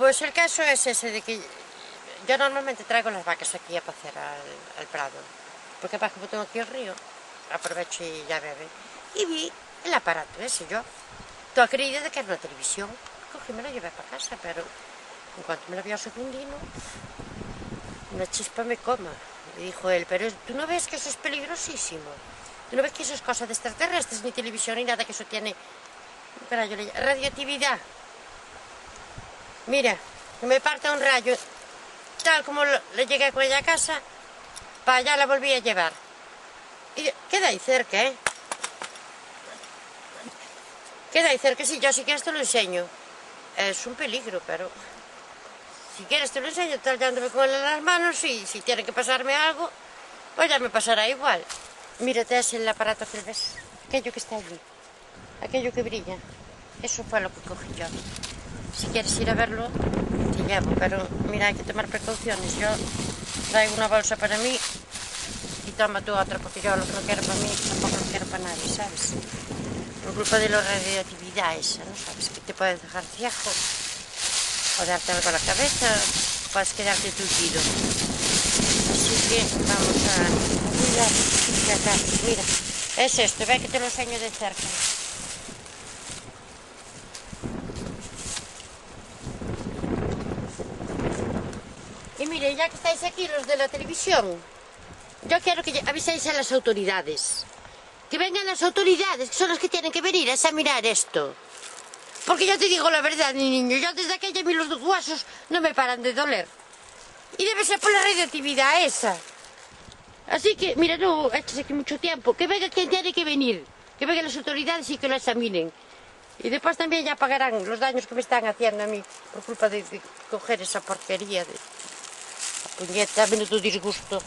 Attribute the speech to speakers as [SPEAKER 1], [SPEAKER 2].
[SPEAKER 1] Pues el caso es ese de que yo normalmente traigo las vacas aquí a pasear al prado, porque para como tengo aquí el río, aprovecho y ya beben. Y vi el aparato ese, yo toda creída de que era una televisión. Cogí y me lo llevé para casa, pero en cuanto me lo vio Secundino, una chispa me coma. Me dijo él, pero ¿tú no ves que eso es peligrosísimo? ¿Tú no ves que eso es cosa de extraterrestres, ni televisión, ni nada, que eso tiene radioactividad? Mira, que me parta un rayo, tal como le llegué con ella a casa, para allá la volví a llevar. Y queda ahí cerca, ¿eh? Queda ahí cerca, si yo si quieres te lo enseño. Es un peligro, pero si quieres te lo enseño, tal, ya andándome con él en las manos, y si tiene que pasarme algo, pues ya me pasará igual. Mírate, es el aparato que ves, aquello que está allí, aquello que brilla. Eso fue lo que cogí yo. Si quieres ir a verlo, te llevo, pero mira, hay que tomar precauciones. Yo traigo una bolsa para mí y toma tú otra, porque yo lo que no quiero para mí tampoco lo quiero para nadie, ¿sabes? Por culpa de la radioactividad esa, ¿no? ¿Sabes? Que te puede dejar ciego, o darte algo a la cabeza, puedes quedarte tullido. Así que vamos a mirar acá. Mira, es esto, ve que te lo enseño de cerca. Y mire, ya que estáis aquí los de la televisión, yo quiero que aviséis a las autoridades. Que vengan las autoridades, que son las que tienen que venir a examinar esto. Porque yo te digo la verdad, mi niño, yo desde aquella a mí los huesos no me paran de doler. Y debe ser por la radioactividad esa. Así que, mira, no eches aquí mucho tiempo. Que venga quien tiene que venir. Que vengan las autoridades y que lo examinen. Y después también ya pagarán los daños que me están haciendo a mí por culpa de coger esa porquería de... Puñeta, menudo disgusto.